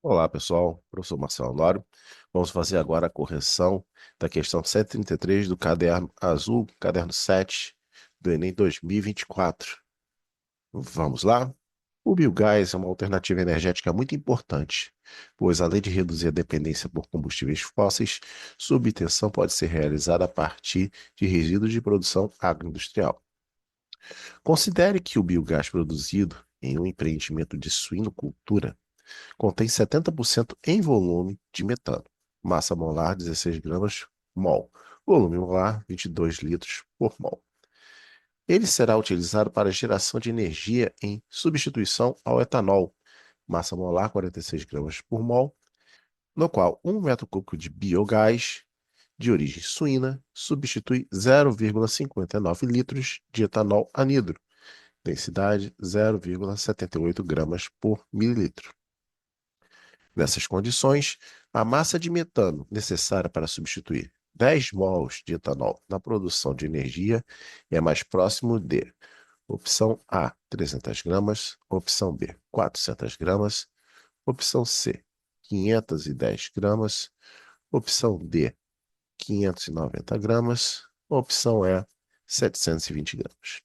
Olá, pessoal. Professor Marcelo Honório. Vamos fazer agora a correção da questão 133 do caderno azul, caderno 7 do Enem 2024. Vamos lá? O biogás é uma alternativa energética muito importante, pois além de reduzir a dependência por combustíveis fósseis, sua obtenção pode ser realizada a partir de resíduos de produção agroindustrial. Considere que o biogás produzido em um empreendimento de suinocultura contém 70% em volume de metano. Massa molar 16 gramas mol. Volume molar 22 litros por mol. Ele será utilizado para geração de energia em substituição ao etanol. Massa molar 46 gramas por mol, no qual 1 metro cúbico de biogás de origem suína substitui 0,59 litros de etanol anidro, densidade 0,78 gramas por mililitro. Nessas condições, a massa de metano necessária para substituir 10 mols de etanol na produção de energia é mais próximo de opção A, 300 gramas, opção B, 400 gramas, opção C, 510 gramas, opção D, 590 gramas, opção E, 720 gramas.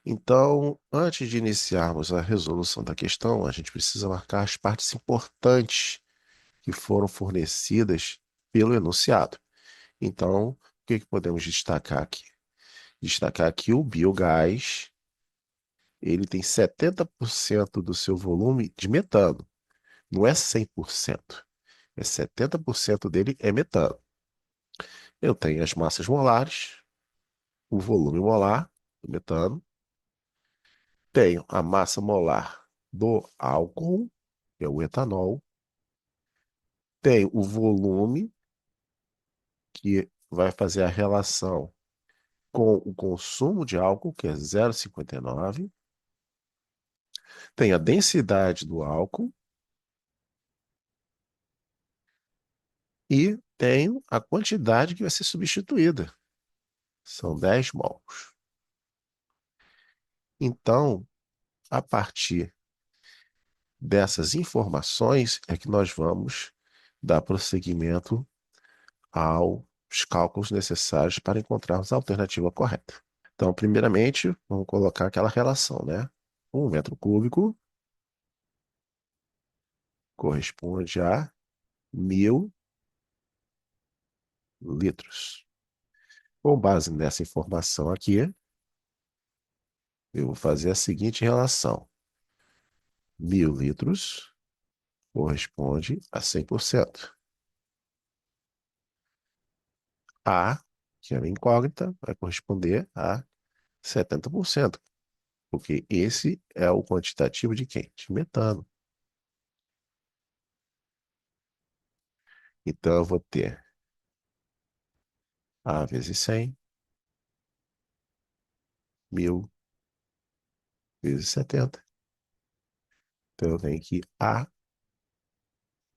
Então, antes de iniciarmos a resolução da questão, a gente precisa marcar as partes importantes que foram fornecidas pelo enunciado. Então, o que podemos destacar aqui? Destacar que o biogás, ele tem 70% do seu volume de metano. Não é 100%. É 70% dele é metano. Eu tenho as massas molares, o volume molar do metano, tenho a massa molar do álcool, que é o etanol, tenho o volume, que vai fazer a relação com o consumo de álcool, que é 0,59, tem a densidade do álcool e tenho a quantidade que vai ser substituída. São 10 mols. Então, a partir dessas informações é que nós vamos dar prosseguimento aos cálculos necessários para encontrarmos a alternativa correta. Então, primeiramente, vamos colocar aquela relação, né? 1 metro cúbico corresponde a 1.000 litros. Com base nessa informação aqui, eu vou fazer a seguinte relação. 1.000 litros corresponde a 100%. A, que é uma incógnita, vai corresponder a 70%, porque esse é o quantitativo de quem? De metano. Então, eu vou ter A vezes 100, 1.000 vezes 70. Então, eu tenho que A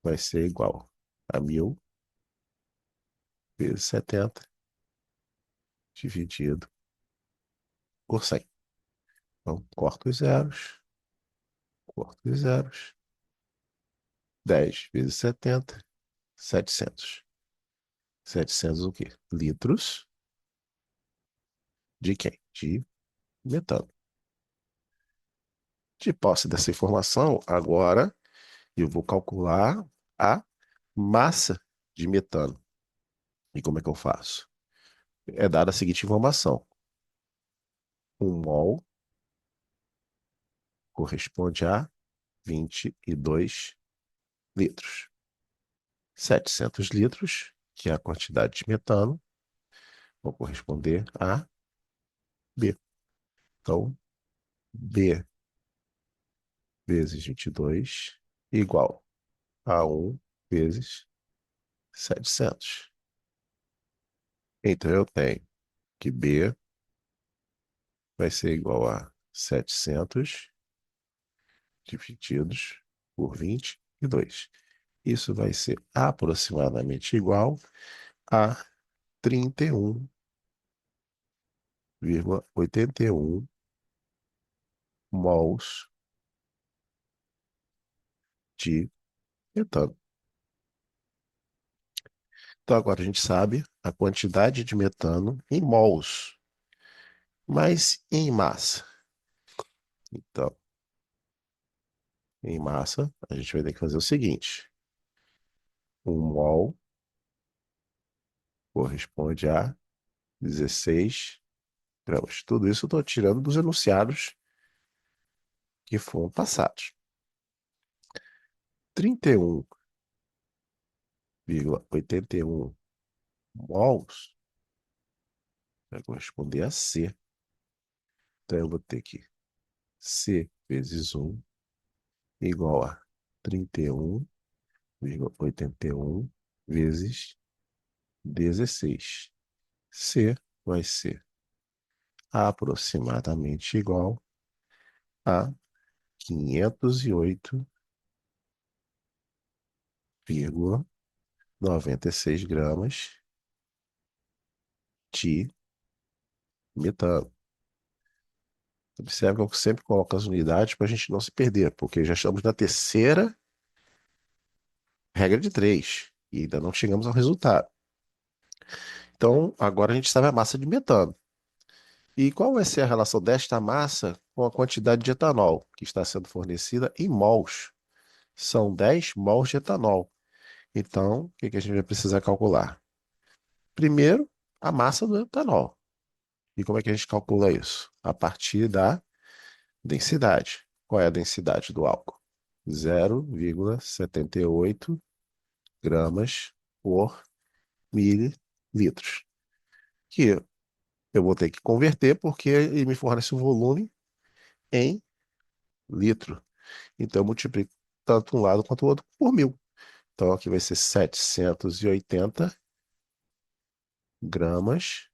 vai ser igual a 1.000 vezes 70 dividido por 100. Então, corto os zeros, corto os zeros. 10 vezes 70, 700. 700 o quê? Litros de quem? De metano. De posse dessa informação, agora eu vou calcular a massa de metano. E como é que eu faço? É dada a seguinte informação. 1 mol corresponde a 22 litros. 700 litros, que é a quantidade de metano, vão corresponder a B. Então, B vezes 22 igual a 1 vezes 700. Então, eu tenho que B vai ser igual a 700 divididos por 22. Isso vai ser aproximadamente igual a 31,81 mols de metano. Então agora a gente sabe a quantidade de metano em mols, mas em massa. Então, em massa, a gente vai ter que fazer o seguinte: um mol corresponde a 16 gramas. Tudo isso eu estou tirando dos enunciados que foram passados. 31,81 mols vai corresponder a C. Então eu vou ter que C vezes 1 igual a 31,81 vezes 16. C vai ser aproximadamente igual a 508,96 gramas de metano. Observe que eu sempre coloco as unidades para a gente não se perder, porque já estamos na terceira regra de 3 e ainda não chegamos ao resultado. Então, agora a gente sabe a massa de metano. E qual vai ser a relação desta massa com a quantidade de etanol que está sendo fornecida em mols? São 10 mols de etanol. Então, o que que a gente vai precisar calcular? Primeiro, a massa do etanol. E como é que a gente calcula isso? A partir da densidade. Qual é a densidade do álcool? 0,78 gramas por mililitros. Que eu vou ter que converter porque ele me fornece o volume em litro. Então eu multiplico tanto um lado quanto o outro por 1.000. Então aqui vai ser 780 gramas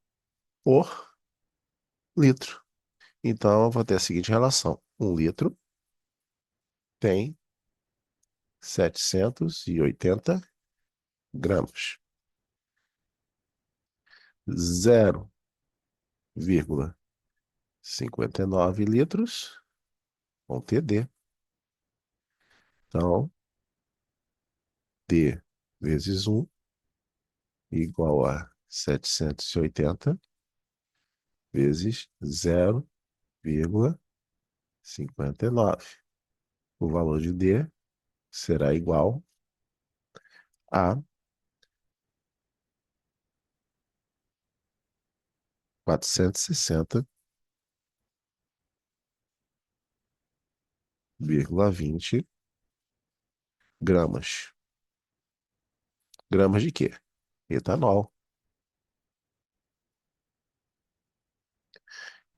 por litro. Então eu vou ter a seguinte relação: 1 litro tem 780 gramas. 0,59 litros vão ter D. Então, D vezes 1 igual a 780 vezes 0,59. O valor de D será igual a 460,20 gramas. Gramas de quê? Etanol.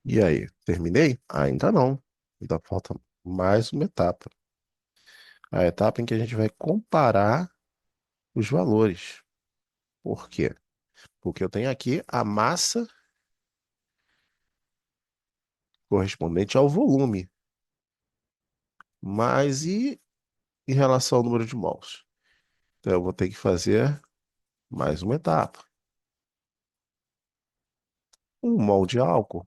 E aí, terminei? Ainda não. Ainda falta mais uma etapa. A etapa em que a gente vai comparar os valores. Por quê? Porque eu tenho aqui a massa correspondente ao volume. Mas e em relação ao número de mols? Então eu vou ter que fazer mais uma etapa. Um mol de álcool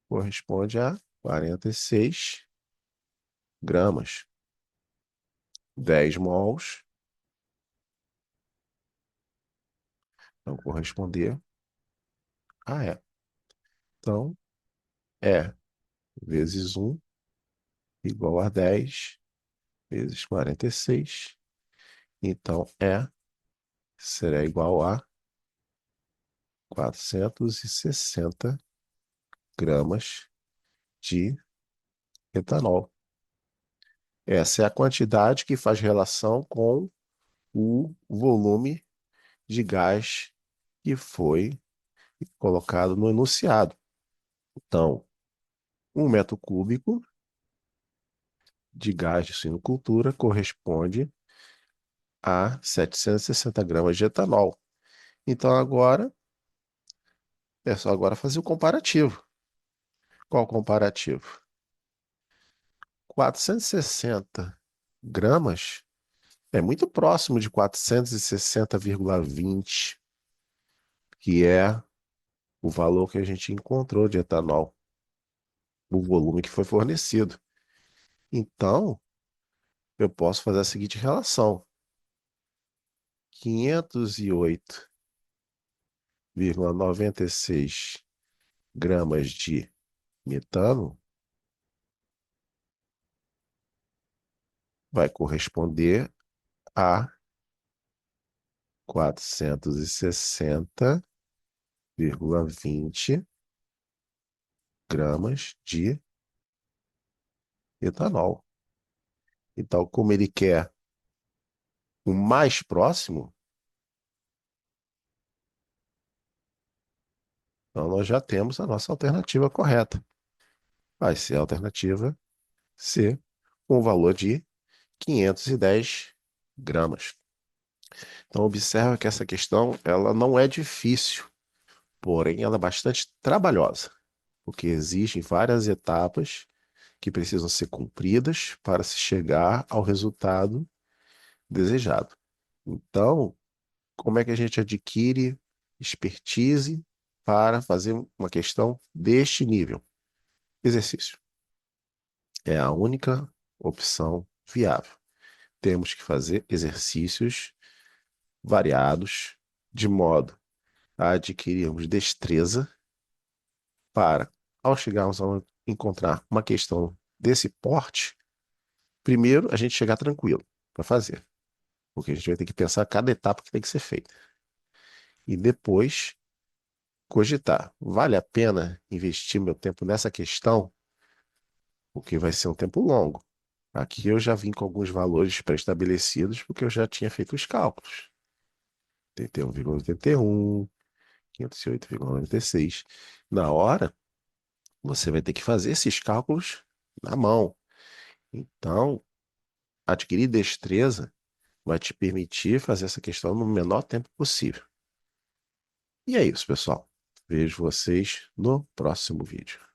corresponde a 46 gramas. 10 mols vão corresponder a E. Então, E vezes 1 igual a 10 vezes 46. Então, E será igual a 460 gramas de etanol. Essa é a quantidade que faz relação com o volume de gás que foi colocado no enunciado. Então, 1 metro cúbico de gás de suinocultura corresponde a 760 gramas de etanol. Então, agora, é só agora fazer o comparativo. Qual o comparativo? 460 gramas é muito próximo de 460,20, que é o valor que a gente encontrou de etanol, o volume que foi fornecido. Então, eu posso fazer a seguinte relação: 508,96 gramas de metano vai corresponder a 460,20 gramas de etanol. Então, como ele quer o mais próximo, então nós já temos a nossa alternativa correta. Vai ser a alternativa C, com o valor de 510 gramas. Então, observa que essa questão ela não é difícil, porém ela é bastante trabalhosa, porque existem várias etapas que precisam ser cumpridas para se chegar ao resultado desejado. Então, como é que a gente adquire expertise para fazer uma questão deste nível? Exercício. É a única opção viável. Temos que fazer exercícios variados, de modo a adquirirmos destreza para, ao chegarmos a encontrar uma questão desse porte, primeiro a gente chegar tranquilo para fazer, porque a gente vai ter que pensar cada etapa que tem que ser feita. E depois cogitar, vale a pena investir meu tempo nessa questão? Porque vai ser um tempo longo. Aqui eu já vim com alguns valores pré-estabelecidos, porque eu já tinha feito os cálculos. 81,81, 508,96. Na hora, você vai ter que fazer esses cálculos na mão. Então, adquirir destreza vai te permitir fazer essa questão no menor tempo possível. E é isso, pessoal. Vejo vocês no próximo vídeo.